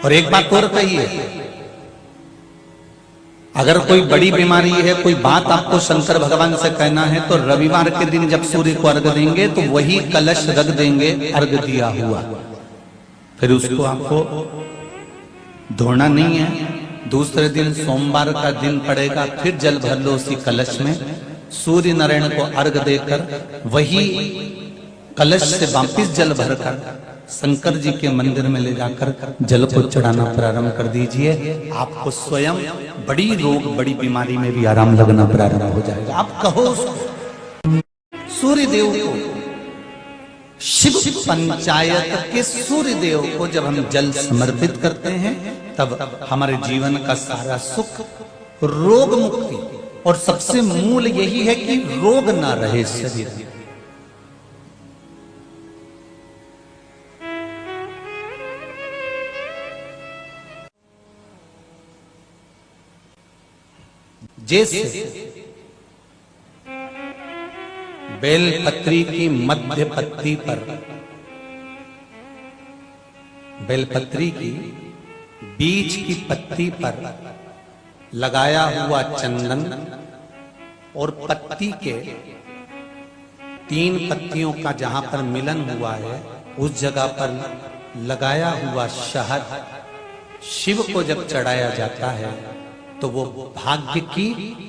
और एक बात और कही है, अगर कोई बड़ी बीमारी है, कोई बात आपको शंकर भगवान से कहना है, तो रविवार के दिन जब सूर्य को अर्घ देंगे तो वही कलश रख देंगे अर्घ दिया हुआ, फिर उसको आपको धोना नहीं है। दूसरे दिन सोमवार का दिन पड़ेगा, फिर जल भर लो उसी कलश में, सूर्य नारायण को अर्घ देकर वही कलश से वापिस जल भरकर शंकर जी के मंदिर में ले जाकर जल को चढ़ाना प्रारंभ कर दीजिए। आपको स्वयं बड़ी रोग, बड़ी बीमारी में भी आराम लगना प्रारंभ हो जाएगा। आप कहो सूर्य देव को, शिव पंचायत के सूर्य देव को जब हम जल समर्पित करते हैं, तब हमारे जीवन का सारा सुख, रोग मुक्ति, और सबसे मूल यही है कि रोग ना रहे शरीर में। जैसे बेलपत्री की मध्य पत्ती पर, बेलपत्री की बीच की पत्ती पर लगाया हुआ चंदन और पत्ती के 3 पत्तियों का जहां पर मिलन हुआ है, उस जगह पर लगाया हुआ शहद शिव को जब चढ़ाया जाता है, तो वो भाग्य की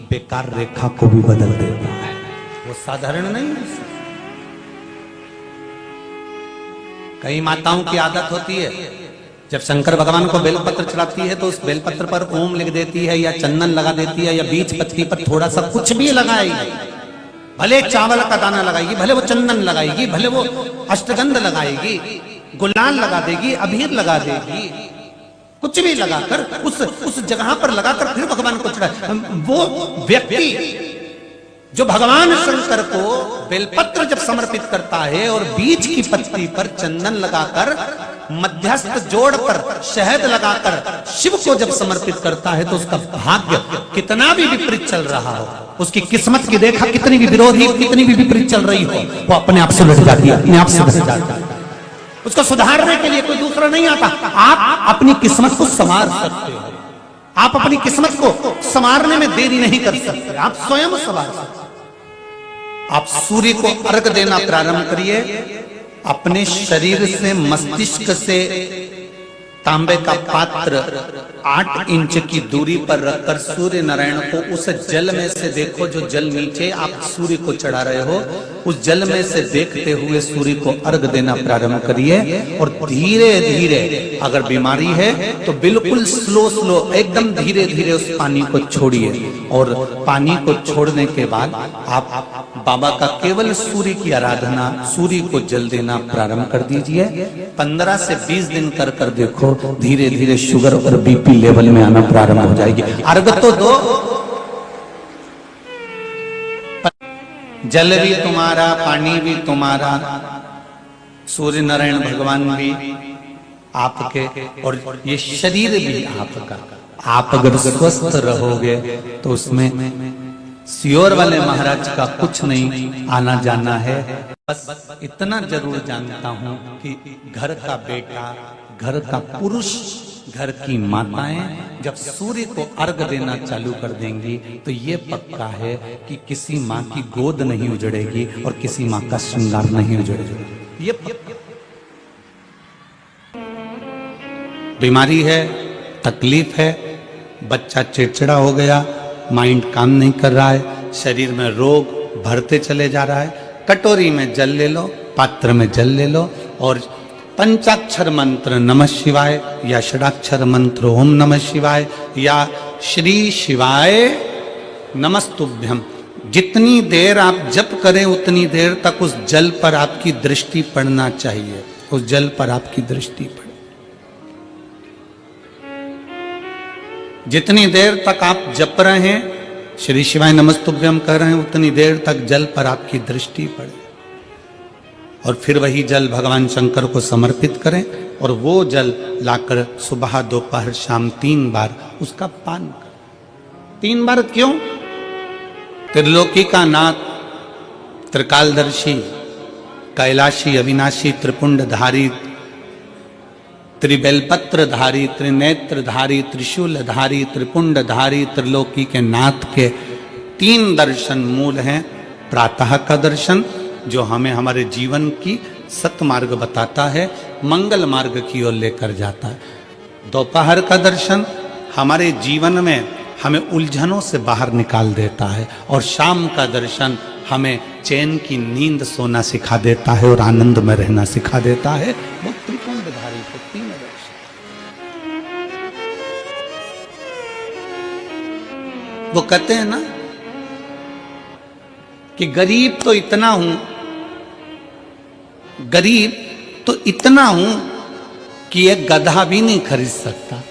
बेकार रेखा को भी बदल देता है। वो साधारण नहीं है। कई माताओं की आदत होती है, जब शंकर भगवान को बेलपत्र चढ़ाती है तो उस बेलपत्र पर ओम लिख देती है, या चंदन लगा देती है, या बीच पत्ती पर थोड़ा सा कुछ भी लगाएगी, भले चावल का दाना लगाएगी, भले वो चंदन लगाएगी, भले वो अष्टगंध लगाएगी, गुलाल लगा देगी, अबीर लगा देगी, कुछ भी लगाकर उस जगह पर लगाकर फिर भगवान को चढ़ा। वो व्यक्ति जो भगवान शंकर को बेलपत्र जब समर्पित करता है और बीच की पत्ती पर चंदन लगाकर, मध्यस्थ जोड़ पर शहद लगाकर शिव को जब समर्पित करता है, तो उसका भाग्य कितना भी विपरीत चल रहा हो, उसकी किस्मत की रेखा कितनी भी विरोधी, कितनी भी विपरीत चल रही हो, वो अपने आप से लट जाती है, अपने आप से बच जाती है। उसको सुधारने के लिए कोई दूसरा नहीं आता। आप अपनी किस्मत को संवार सकते हो, आप अपनी किस्मत को संवारने में देरी नहीं कर सकते, आप स्वयं संवार सकते। आप सूर्य को अर्घ देना प्रारंभ करिए, अपने शरीर से, मस्तिष्क से तांबे का पात्र 8 इंच की दूरी पर रखकर सूर्य नारायण को उस जल में से देखो, जो जल नीचे आप सूर्य को चढ़ा रहे हो, उस जल में से देखते हुए सूर्य को अर्घ देना प्रारंभ करिए। और धीरे धीरे, अगर बीमारी है तो बिल्कुल स्लो एकदम धीरे धीरे उस पानी को छोड़िए, और पानी को छोड़ने के बाद आप बाबा का केवल सूर्य की आराधना, सूर्य को जल देना प्रारंभ कर दीजिए। 15 से 20 दिन कर कर देखो, धीरे धीरे शुगर और बीपी लेवल में आना प्रारंभ हो जाएगी। अर्घ तो दो, जल भी तुम्हारा, पानी भी तुम्हारा, सूर्य नारायण भगवान भी आपके, और ये शरीर भी आपका। आप अगर स्वस्थ रहोगे तो उसमें सियोर वाले महाराज का कुछ नहीं आना जाना है। बस इतना जरूर जानता हूं कि घर का बेटा, घर का पुरुष, घर की माताएं जब सूर्य को अर्घ देना चालू कर देंगी, तो ये पक्का है कि किसी माँ की गोद नहीं उजड़ेगी और किसी माँ का श्रृंगार नहीं उजड़ेगा। ये पक्का। बीमारी है, तकलीफ है, बच्चा चिड़चिड़ा हो गया, माइंड काम नहीं कर रहा है, शरीर में रोग भरते चले जा रहा है, कटोरी में जल ले लो, पात्र में जल ले लो, और पंचाक्षर मंत्र नमः शिवाय, या षडाक्षर मंत्र ओम नमः शिवाय, या श्री शिवाय नमस्तुभ्यम, जितनी देर आप जप करें उतनी देर तक उस जल पर आपकी दृष्टि पड़ना चाहिए, उस जल पर आपकी दृष्टि पड़े। जितनी देर तक आप जप रहे हैं, श्री शिवाय नमस्तुभ्यम कह रहे हैं, उतनी देर तक जल पर आपकी दृष्टि पड़े, और फिर वही जल भगवान शंकर को समर्पित करें, और वो जल लाकर सुबह दोपहर शाम 3 बार उसका पान करें। 3 बार क्यों? त्रिलोकी का नाथ, त्रिकालदर्शी, कैलाशी, अविनाशी, त्रिपुंडधारी, त्रिबेलपत्रधारी, त्रिनेत्रधारी, त्रिशूलधारी, त्रिपुंडधारी, त्रिलोकी के नाथ के 3 दर्शन मूल हैं। प्रातः का दर्शन जो हमें हमारे जीवन की सतमार्ग बताता है, मंगल मार्ग की ओर लेकर जाता है। दोपहर का दर्शन हमारे जीवन में हमें उलझनों से बाहर निकाल देता है, और शाम का दर्शन हमें चैन की नींद सोना सिखा देता है और आनंद में रहना सिखा देता है। वो त्रिपुंडधारी को 3 दर्शन। वो कहते हैं ना कि गरीब तो इतना हूं, गरीब तो इतना हूं कि एक गधा भी नहीं खरीद सकता।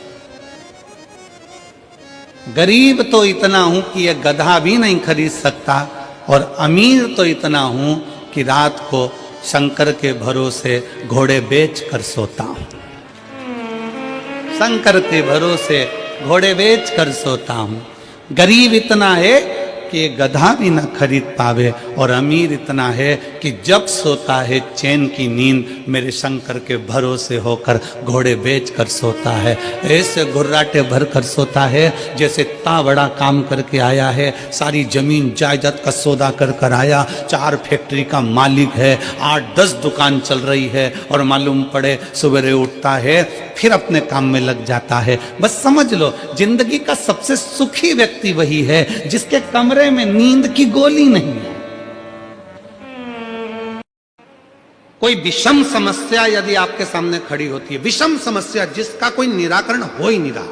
गरीब तो इतना हूं कि एक गधा भी नहीं खरीद सकता, और अमीर तो इतना हूं कि रात को शंकर के भरोसे घोड़े बेच कर सोता हूं। शंकर के भरोसे घोड़े बेच कर सोता हूं। गरीब इतना है कि ये गधा भी न खरीद पावे, और अमीर इतना है कि जब सोता है चैन की नींद मेरे शंकर के भरोसे होकर घोड़े बेच कर सोता है। ऐसे घुर्राटे भर कर सोता है जैसे इतना बड़ा काम करके आया है, सारी जमीन जायदाद का सौदा कर कर आया, 4 फैक्ट्री का मालिक है, 8-10 दुकान चल रही है, और मालूम पड़े सवेरे उठता है फिर अपने काम में लग जाता है। बस समझ लो जिंदगी का सबसे सुखी व्यक्ति वही है जिसके कमरे में नींद की गोली नहीं है। कोई विषम समस्या यदि आपके सामने खड़ी होती है, विषम समस्या जिसका कोई निराकरण हो ही नहीं रहा,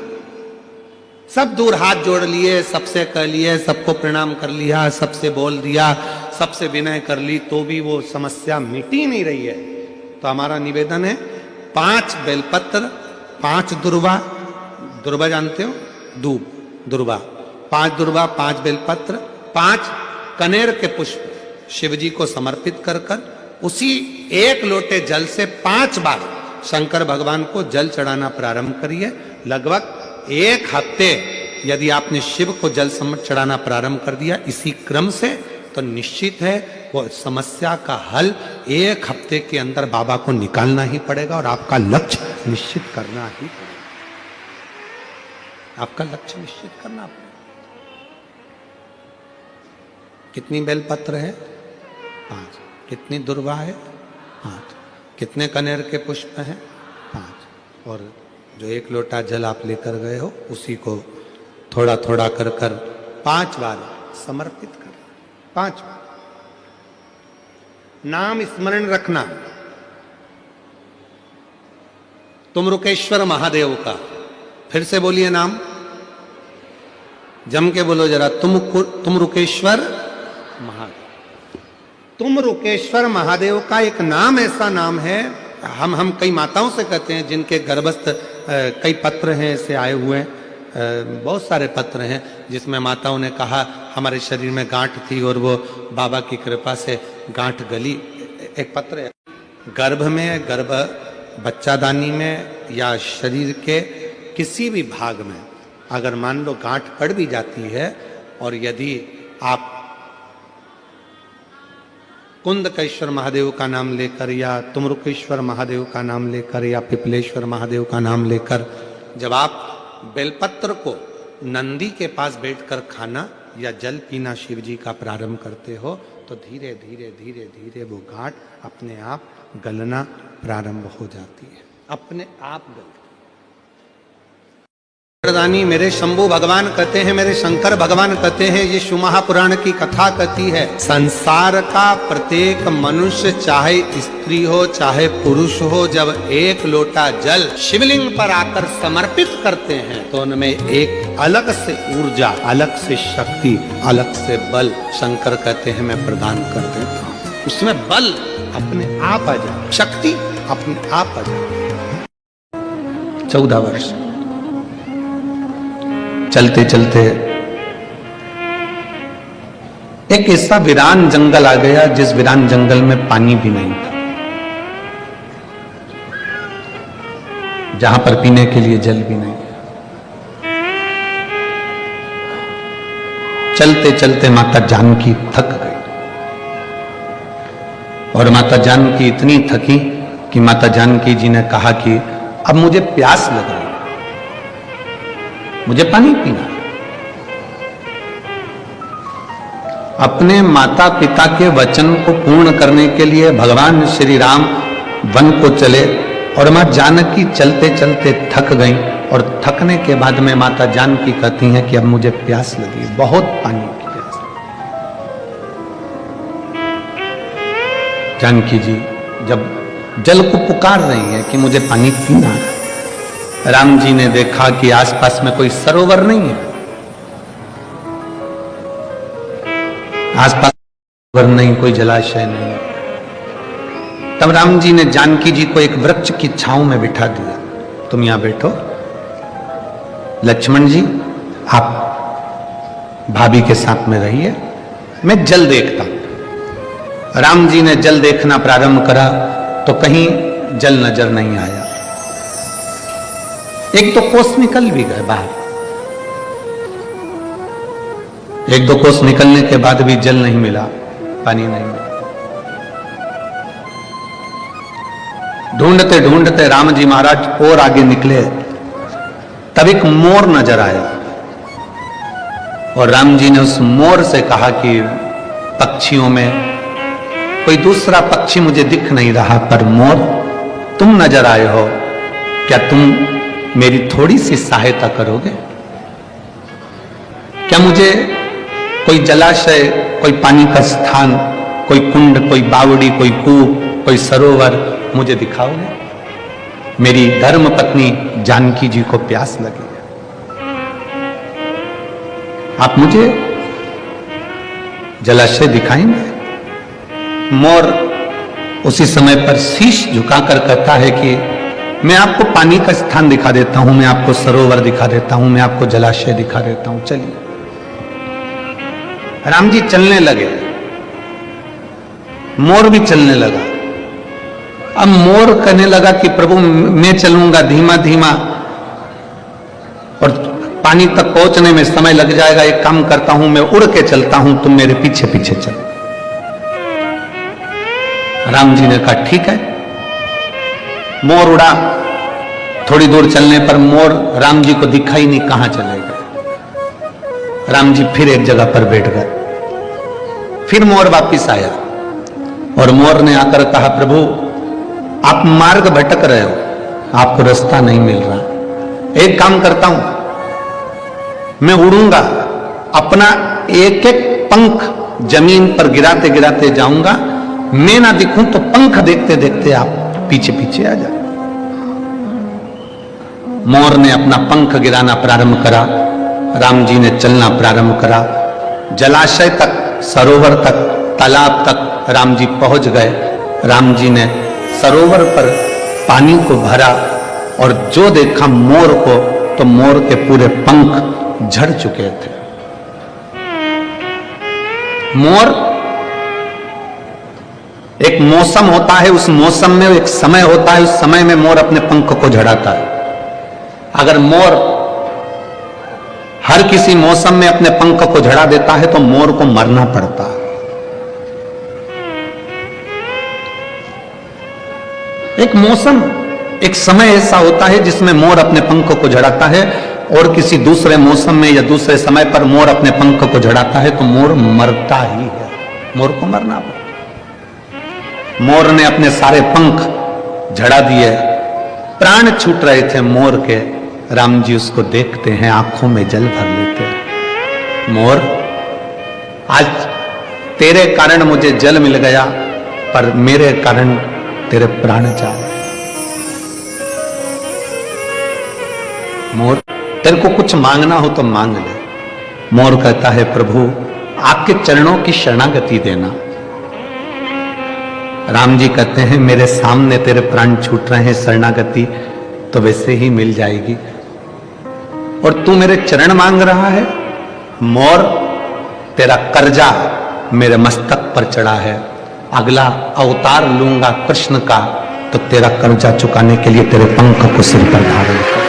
सब दूर हाथ जोड़ लिए, सबसे कह लिए, सबको प्रणाम कर लिया, सबसे बोल दिया, सबसे विनय कर ली, तो भी वो समस्या मिटी नहीं रही है, तो हमारा निवेदन है 5 बेलपत्र, 5 दुर्वा, दुर्वा जानते हो, दूब, दुर्वा, 5 दुर्वा, 5 बेलपत्र, 5 कनेर के पुष्प शिवजी को समर्पित कर कर उसी 1 लोटे जल से 5 बार शंकर भगवान को जल चढ़ाना प्रारंभ करिए। लगभग 1 हफ्ते यदि आपने शिव को जल चढ़ाना प्रारंभ कर दिया इसी क्रम से, तो निश्चित है वो समस्या का हल 1 हफ्ते के अंदर बाबा को निकालना ही पड़ेगा, और आपका लक्ष्य निश्चित करना ही पड़ेगा। आपका लक्ष्य निश्चित करना पड़ेगा। कितनी बेलपत्र है? 5। कितनी दुर्वा है? 5। कितने कनेर के पुष्प हैं? 5। और जो 1 लोटा जल आप लेकर गए हो उसी को थोड़ा थोड़ा कर कर 5 बार समर्पित कर। 5 बार नाम स्मरण रखना। तुम रुकेश्वर महादेव का, फिर से बोलिए नाम, जम के बोलो जरा, तुम रुकेश्वर महादेव। तुम रुकेश्वर महादेव का एक नाम ऐसा नाम है, हम कई माताओं से कहते हैं जिनके गर्भस्थ कई पत्र हैं ऐसे आए हुए, बहुत सारे पत्र हैं जिसमें माताओं ने कहा हमारे शरीर में गांठ थी और वो बाबा की कृपा से गांठ गली। एक पत्र है, गर्भ में, गर्भ बच्चादानी में या शरीर के किसी भी भाग में अगर मान लो गांठ पड़ भी जाती है, और यदि आप कुंदकेश्वर महादेव का नाम लेकर या तुमरुकेश्वर महादेव का नाम लेकर या पिपलेश्वर महादेव का नाम लेकर जब आप बेलपत्र को नंदी के पास बैठकर खाना या जल पीना शिव जी का प्रारंभ करते हो, तो धीरे धीरे धीरे धीरे वो गांठ अपने आप गलना प्रारंभ हो जाती है, अपने आप गलती। प्रदानी मेरे शंभु भगवान कहते हैं, मेरे शंकर भगवान कहते हैं, ये शिव महापुराण की कथा कहती है, संसार का प्रत्येक मनुष्य चाहे स्त्री हो चाहे पुरुष हो, जब 1 लोटा जल शिवलिंग पर आकर समर्पित करते हैं तो उनमें एक अलग से ऊर्जा, अलग से शक्ति, अलग से बल शंकर कहते हैं मैं प्रदान कर देता हूं। उसमें बल अपने आप आ जाए, शक्ति अपने आप आ जाए। 14 वर्ष चलते चलते एक ऐसा वीरान जंगल आ गया जिस वीरान जंगल में पानी भी नहीं था, जहां पर पीने के लिए जल भी नहीं था। चलते चलते माता जानकी थक गई, और माता जानकी इतनी थकी कि माता जानकी जी ने कहा कि अब मुझे प्यास लग रही, मुझे पानी पीना। अपने माता पिता के वचन को पूर्ण करने के लिए भगवान श्री राम वन को चले और मां जानकी चलते चलते थक गई और थकने के बाद में माता जानकी कहती हैं कि अब मुझे प्यास लगी, बहुत पानी की प्यास। जानकी जी जब जल को पुकार रही है कि मुझे पानी पीना है, राम जी ने देखा कि आसपास में कोई सरोवर नहीं है, आसपास सरोवर नहीं, कोई जलाशय नहीं। तब राम जी ने जानकी जी को एक वृक्ष की छांव में बिठा दिया, तुम यहां बैठो, लक्ष्मण जी आप भाभी के साथ में रहिए, मैं जल देखता हूं। राम जी ने जल देखना प्रारंभ करा तो कहीं जल नजर नहीं आया। एक दो कोस निकल भी गए बाहर, एक दो कोस निकलने के बाद भी जल नहीं मिला, पानी नहीं मिला। ढूंढते ढूंढते राम जी महाराज और आगे निकले, तब एक मोर नजर आया और राम जी ने उस मोर से कहा कि पक्षियों में कोई दूसरा पक्षी मुझे दिख नहीं रहा, पर मोर तुम नजर आए हो, क्या तुम मेरी थोड़ी सी सहायता करोगे? क्या मुझे कोई जलाशय, कोई पानी का स्थान, कोई कुंड, कोई बावड़ी, कोई कूप, कोई सरोवर मुझे दिखाओगे? मेरी धर्म पत्नी जानकी जी को प्यास लगी है, आप मुझे जलाशय दिखाएंगे? मोर उसी समय पर शीश झुकाकर कहता है कि मैं आपको पानी का स्थान दिखा देता हूं, मैं आपको सरोवर दिखा देता हूं, मैं आपको जलाशय दिखा देता हूं, चलिए। राम जी चलने लगे, मोर भी चलने लगा। अब मोर कहने लगा कि प्रभु मैं चलूंगा धीमा धीमा और पानी तक पहुंचने में समय लग जाएगा, एक काम करता हूं मैं उड़ के चलता हूं, तुम मेरे पीछे पीछे चलो। राम जी ने कहा ठीक है। मोर उड़ा, थोड़ी दूर चलने पर मोर राम जी को दिखाई नहीं, कहां चले गए। राम जी फिर एक जगह पर बैठ गए, फिर मोर वापिस आया और मोर ने आकर कहा प्रभु आप मार्ग भटक रहे हो, आपको रास्ता नहीं मिल रहा, एक काम करता हूं मैं उड़ूंगा, अपना एक एक पंख जमीन पर गिराते गिराते जाऊंगा, मैं ना दिखूं तो पंख देखते देखते आप पीछे पीछे आ जाए। मोर ने अपना पंख गिराना प्रारंभ करा, राम जी ने चलना प्रारंभ करा, जलाशय तक, सरोवर तक, तालाब तक राम जी पहुंच गए। राम जी ने सरोवर पर पानी को भरा और जो देखा मोर को, तो मोर के पूरे पंख झड़ चुके थे। मोर एक मौसम होता है, उस मौसम में एक समय होता है, उस समय में मोर अपने पंख को झड़ाता है। अगर मोर हर किसी मौसम में अपने पंख को झड़ा देता है तो मोर को मरना पड़ता है। एक मौसम, एक समय ऐसा होता है जिसमें मोर अपने पंख को झड़ाता है, और किसी दूसरे मौसम में या दूसरे समय पर मोर अपने पंख को झड़ाता है तो मोर मरता ही है, मोर को मरना पड़ता। मोर ने अपने सारे पंख झड़ा दिए, प्राण छूट रहे थे मोर के। राम जी उसको देखते हैं, आंखों में जल भर लेते हैं। मोर आज तेरे कारण मुझे जल मिल गया, पर मेरे कारण तेरे प्राण जा रहे। मोर तेरे को कुछ मांगना हो तो मांग ले। मोर कहता है प्रभु आपके चरणों की शरणागति देना। राम जी कहते हैं मेरे सामने तेरे प्राण छूट रहे हैं, शरणागति तो वैसे ही मिल जाएगी, और तू मेरे चरण मांग रहा है। मोर तेरा कर्जा मेरे मस्तक पर चढ़ा है, अगला अवतार लूंगा कृष्ण का तो तेरा कर्जा चुकाने के लिए तेरे पंख को सिर पर धारण कर।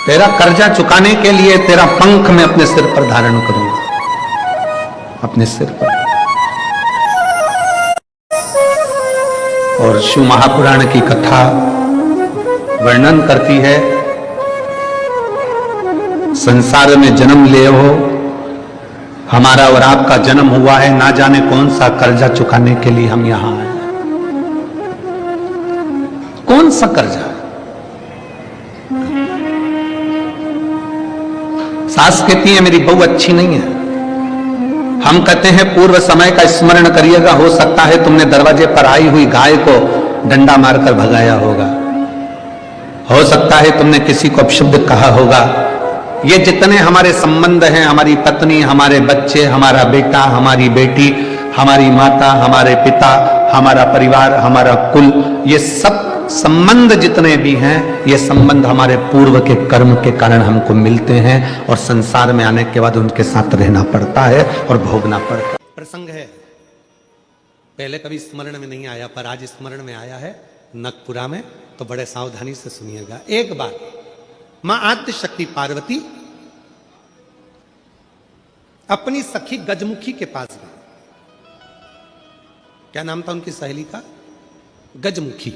तेरा कर्जा चुकाने के लिए तेरा पंख मैं अपने सिर पर धारण करूंगा, अपने सिर पर। और शिव महापुराण की कथा वर्णन करती है, संसार में जन्म ले हो, हमारा और आपका जन्म हुआ है, ना जाने कौन सा कर्जा चुकाने के लिए हम यहां आए। कौन सा कर्जा? सास कहती है मेरी बहू अच्छी नहीं है, हम कहते हैं पूर्व समय का स्मरण करिएगा, हो सकता है तुमने दरवाजे पर आई हुई गाय को डंडा मारकर भगाया होगा, हो सकता है तुमने किसी को अपशब्द कहा होगा। ये जितने हमारे संबंध हैं, हमारी पत्नी, हमारे बच्चे, हमारा बेटा, हमारी बेटी, हमारी माता, हमारे पिता, हमारा परिवार, हमारा कुल, ये सब संबंध जितने भी हैं, ये संबंध हमारे पूर्व के कर्म के कारण हमको मिलते हैं और संसार में आने के बाद उनके साथ रहना पड़ता है और भोगना पड़ता है। प्रसंग है, पहले कभी स्मरण में नहीं आया पर आज स्मरण में आया है नगपुरा में, तो बड़े सावधानी से सुनिएगा। एक बार मां आद्य शक्ति पार्वती अपनी सखी गजमुखी के पास गई। क्या नाम था उनकी सहेली का? गजमुखी।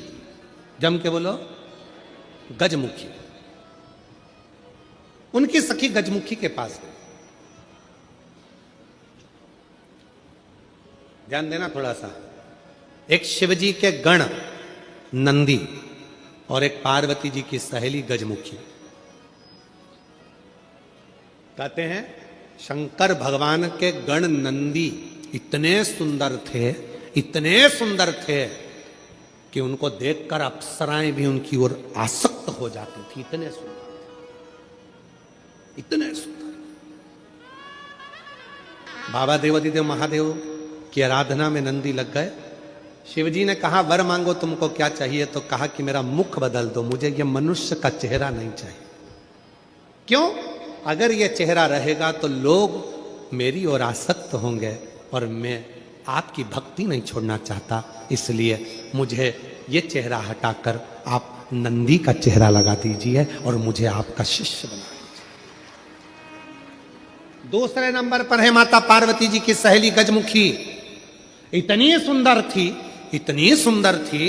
जम के बोलो, गजमुखी। उनकी सखी गजमुखी के पास गई। ध्यान देना थोड़ा सा। एक शिवजी के गण नंदी और एक पार्वती जी की सहेली गजमुखी। कहते हैं शंकर भगवान के गण नंदी इतने सुंदर थे, इतने सुंदर थे कि उनको देखकर अप्सराएं भी उनकी ओर आसक्त हो जाती थी। इतने सुंदर, इतने सुंदर। बाबा देवादिदेव महादेव की आराधना में नंदी लग गए। शिवजी ने कहा वर मांगो, तुमको क्या चाहिए? तो कहा कि मेरा मुख बदल दो, मुझे ये मनुष्य का चेहरा नहीं चाहिए। क्यों? अगर ये चेहरा रहेगा तो लोग मेरी ओर आसक्त होंगे और मैं आपकी भक्ति नहीं छोड़ना चाहता, इसलिए मुझे ये चेहरा हटाकर आप नंदी का चेहरा लगा दीजिए और मुझे आपका शिष्य बना दीजिए। दूसरे नंबर पर है माता पार्वती जी की सहेली गजमुखी। इतनी सुंदर थी, इतनी सुंदर थी,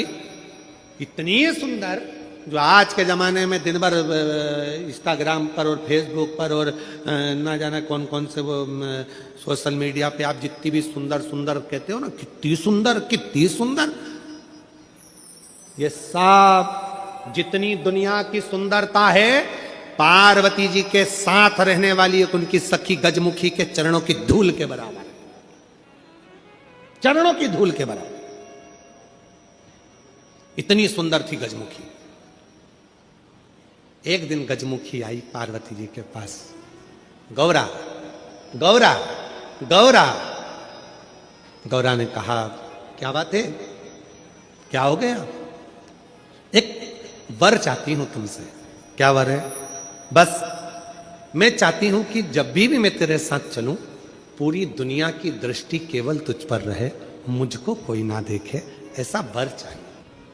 इतनी सुंदर, जो आज के ज़माने में दिन भर इंस्टाग्राम पर और फेसबुक पर और ना जाना कौन कौन से वो सोशल मीडिया पे आप जितनी भी सुंदर सुंदर कहते हो ना, कितनी सुंदर, कितनी सुंदर, ये सब जितनी दुनिया की सुंदरता है पार्वती जी के साथ रहने वाली एक उनकी सखी गजमुखी के चरणों की धूल के बराबर, चरणों की धूल के बराबर। इतनी सुंदर थी गजमुखी। एक दिन गजमुखी आई पार्वती जी के पास। गौरा, गौरा, गौरा। गौरा ने कहा क्या बात है, क्या हो गया? एक वर चाहती हूं तुमसे। क्या वर है? बस मैं चाहती हूं कि जब भी मैं तेरे साथ चलूं, पूरी दुनिया की दृष्टि केवल तुझ पर रहे, मुझको कोई ना देखे, ऐसा वर चाहिए।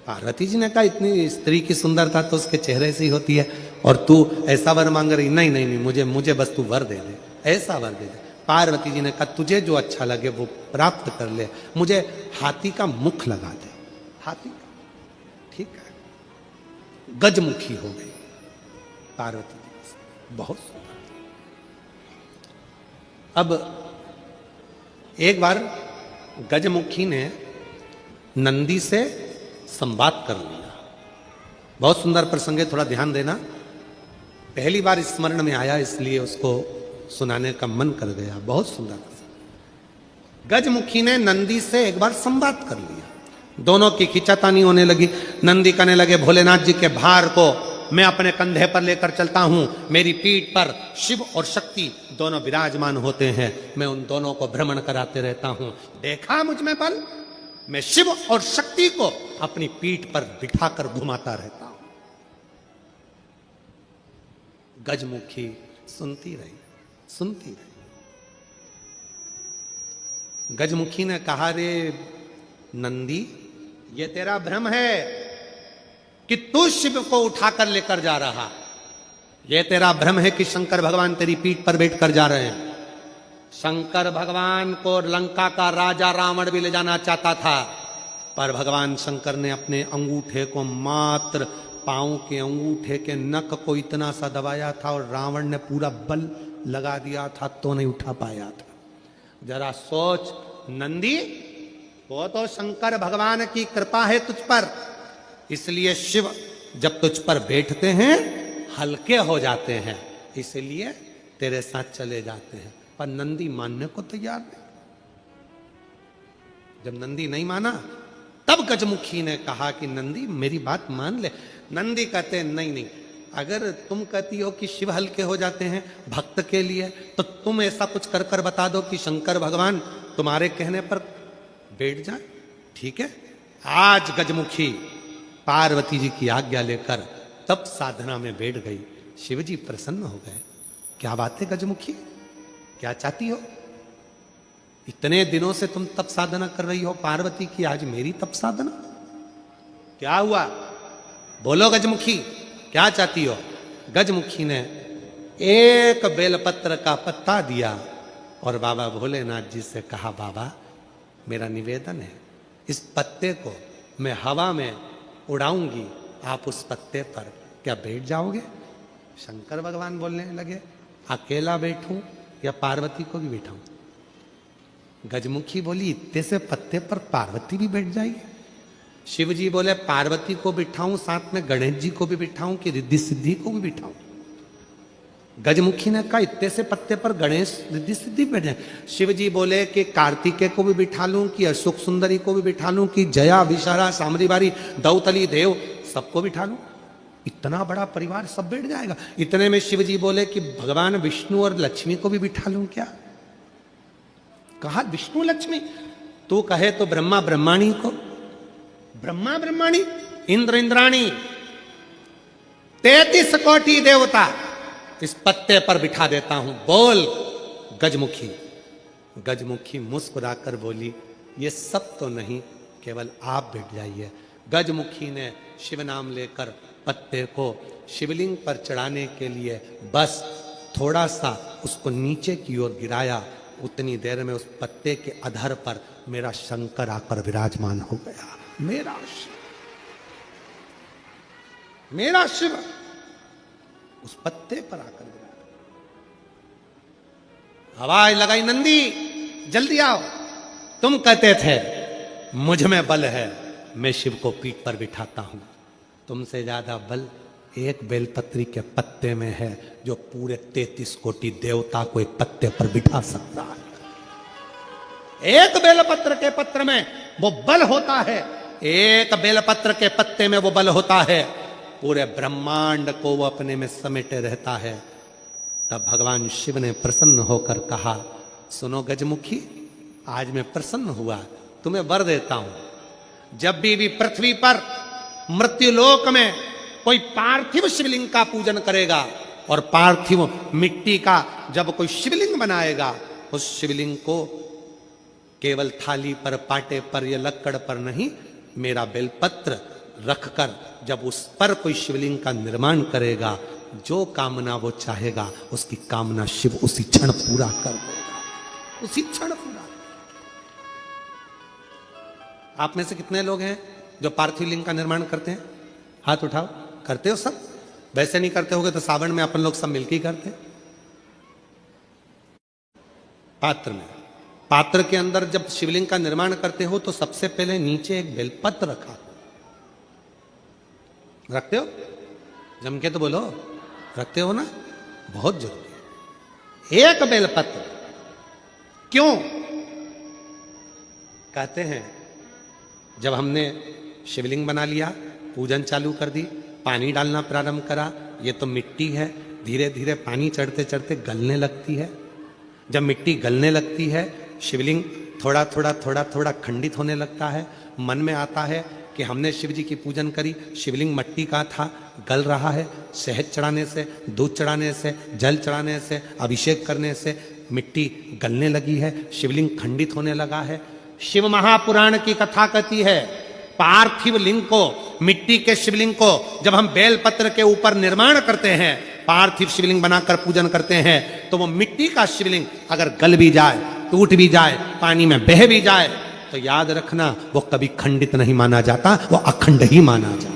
पार्वती जी ने कहा इतनी स्त्री की सुंदरता तो उसके चेहरे से ही होती है और तू ऐसा वर मांग रही? नहीं नहीं नहीं, मुझे बस तू वर दे दे, ऐसा वर दे दे। पार्वती जी ने कहा तुझे जो अच्छा लगे वो प्राप्त कर ले, मुझे हाथी का मुख लगा दे। हाथी का, ठीक है। गजमुखी हो गई पार्वती जी, बहुत सुंदर। अब एक बार गजमुखी ने नंदी से संवाद कर लिया। बहुत सुंदर प्रसंग है, थोड़ा ध्यान देना। पहली बार स्मरण में आया इसलिए उसको सुनाने का मन कर गया। बहुत सुंदर प्रसंग। गजमुखी ने नंदी से एक बार संवाद कर लिया। दोनों की खिंचातानी होने लगी। नंदी कहने लगे भोलेनाथ जी के भार को मैं अपने कंधे पर लेकर चलता हूं, मेरी पीठ पर शिव और शक्ति दोनों विराजमान होते हैं, मैं उन दोनों को भ्रमण कराते रहता हूं। देखा मुझ में बल, मैं शिव और शक्ति को अपनी पीठ पर बिठाकर घुमाता रहता हूं। गजमुखी सुनती रही, सुनती रही। गजमुखी ने कहा रे नंदी, ये तेरा भ्रम है कि तू शिव को उठाकर लेकर जा रहा। यह तेरा भ्रम है कि शंकर भगवान तेरी पीठ पर बैठकर जा रहे हैं। शंकर भगवान को लंका का राजा रावण भी ले जाना चाहता था, पर भगवान शंकर ने अपने अंगूठे को मात्र पांव के अंगूठे के नख को इतना सा दबाया था और रावण ने पूरा बल लगा दिया था तो नहीं उठा पाया था। जरा सोच नंदी, वो तो शंकर भगवान की कृपा है तुझ पर, इसलिए शिव जब तुझ पर बैठते हैं हल्के हो जाते हैं, इसलिए तेरे साथ चले जाते हैं। पर नंदी मानने को तैयार नहीं। जब नंदी नहीं माना तब गजमुखी ने कहा कि नंदी मेरी बात मान ले। नंदी कहते नहीं नहीं, अगर तुम कहती हो कि शिव हल्के हो जाते हैं भक्त के लिए, तो तुम ऐसा कुछ कर कर बता दो कि शंकर भगवान तुम्हारे कहने पर बैठ जाए। ठीक है, आज गजमुखी पार्वती जी की आज्ञा लेकर तब साधना में बैठ गई। शिव जी प्रसन्न हो गए। क्या बात है गजमुखी, क्या चाहती हो? इतने दिनों से तुम तप साधना कर रही हो पार्वती की, आज मेरी तप साधना? क्या हुआ, बोलो गजमुखी, क्या चाहती हो? गजमुखी ने एक बेलपत्र का पत्ता दिया और बाबा भोलेनाथ जी से कहा, बाबा मेरा निवेदन है, इस पत्ते को मैं हवा में उड़ाऊंगी, आप उस पत्ते पर क्या बैठ जाओगे? शंकर भगवान बोलने लगे, अकेला बैठूं या पार्वती को भी बैठाऊं? गजमुखी बोली, इतने से पत्ते पर पार्वती भी बैठ जाएगी? शिव जी बोले, पार्वती को बिठाऊं, साथ में गणेश जी को भी बिठाऊं कि रिद्धि सिद्धि को भी बिठाऊं? गजमुखी ने कहा, इतने से पत्ते पर गणेश रिद्धि सिद्धि बैठ जाए। शिव जी बोले कि कार्तिकेय को भी बिठा लूं, कि अशोक सुंदरी को भी बिठा लूं, कि जया विशाला सामरीबारी दौतली देव सबको बिठा लूं? इतना बड़ा परिवार सब बैठ जाएगा? इतने में शिव जी बोले कि भगवान विष्णु और लक्ष्मी को भी बिठा लूं क्या? कहा विष्णु लक्ष्मी, तू कहे तो ब्रह्मा ब्रह्माणी को, ब्रह्मा ब्रह्माणी, इंद्र इंद्राणी, 33 कोटि देवता इस पत्ते पर बिठा देता हूं, बोल गजमुखी। गजमुखी मुस्कुराकर बोली, ये सब तो नहीं, केवल आप बैठ जाइए। गजमुखी ने शिव नाम लेकर पत्ते को शिवलिंग पर चढ़ाने के लिए बस थोड़ा सा उसको नीचे की ओर गिराया। उतनी देर में उस पत्ते के अधर पर मेरा शंकर आकर विराजमान हो गया। मेरा शिव, मेरा शिव उस पत्ते पर आकर विराजमान। आवाज लगाई, नंदी जल्दी आओ। तुम कहते थे मुझ में बल है, मैं शिव को पीठ पर बिठाता हूं। तुमसे ज्यादा बल एक बेलपत्री के पत्ते में है, जो पूरे 33 कोटि देवता को एक पत्ते पर बिठा सकता है। एक बेलपत्र के पत्र में वो बल होता है, एक बेलपत्र के पत्ते में वो बल होता है, पूरे ब्रह्मांड को वो अपने में समेटे रहता है। तब भगवान शिव ने प्रसन्न होकर कहा, सुनो गजमुखी, आज मैं प्रसन्न हुआ, तुम्हें वर देता हूं, जब भी पृथ्वी पर मृत्युलोक में कोई पार्थिव शिवलिंग का पूजन करेगा और पार्थिव मिट्टी का जब कोई शिवलिंग बनाएगा, उस शिवलिंग को केवल थाली पर, पाटे पर या लक्कड़ पर नहीं, मेरा बेलपत्र रखकर जब उस पर कोई शिवलिंग का निर्माण करेगा, जो कामना वो चाहेगा उसकी कामना शिव उसी क्षण पूरा कर देगा, उसी क्षण पूरा। आप में से कितने लोग हैं जो पार्थिव लिंग का निर्माण करते हैं? हाथ उठाओ। करते हो सब? वैसे नहीं करते होगे तो सावन में अपन लोग सब मिलकर ही करते। पात्र में, पात्र के अंदर जब शिवलिंग का निर्माण करते हो तो सबसे पहले नीचे एक बेलपत्र रखा, रखते हो? जम के तो बोलो, रखते हो ना? बहुत जरूरी है एक बेलपत्र। क्यों? कहते हैं जब हमने शिवलिंग बना लिया, पूजन चालू कर दी, पानी डालना प्रारंभ करा, ये तो मिट्टी है, धीरे धीरे पानी चढ़ते चढ़ते गलने लगती है। जब मिट्टी गलने लगती है, शिवलिंग थोड़ा थोड़ा थोड़ा थोड़ा खंडित होने लगता है। मन में आता है कि हमने शिव जी की पूजन करी, शिवलिंग मिट्टी का था, गल रहा है, शहद चढ़ाने से, दूध चढ़ाने से, जल चढ़ाने से, अभिषेक करने से मिट्टी गलने लगी है, शिवलिंग खंडित होने लगा है। शिव महापुराण की कथा कहती है, पार्थिव लिंग को, मिट्टी के शिवलिंग को जब हम बेलपत्र के ऊपर निर्माण करते हैं, पार्थिव शिवलिंग बनाकर पूजन करते हैं, तो वो मिट्टी का शिवलिंग अगर गल भी जाए, टूट भी जाए, पानी में बह भी जाए, तो याद रखना वो कभी खंडित नहीं माना जाता, वो अखंड ही माना जाता।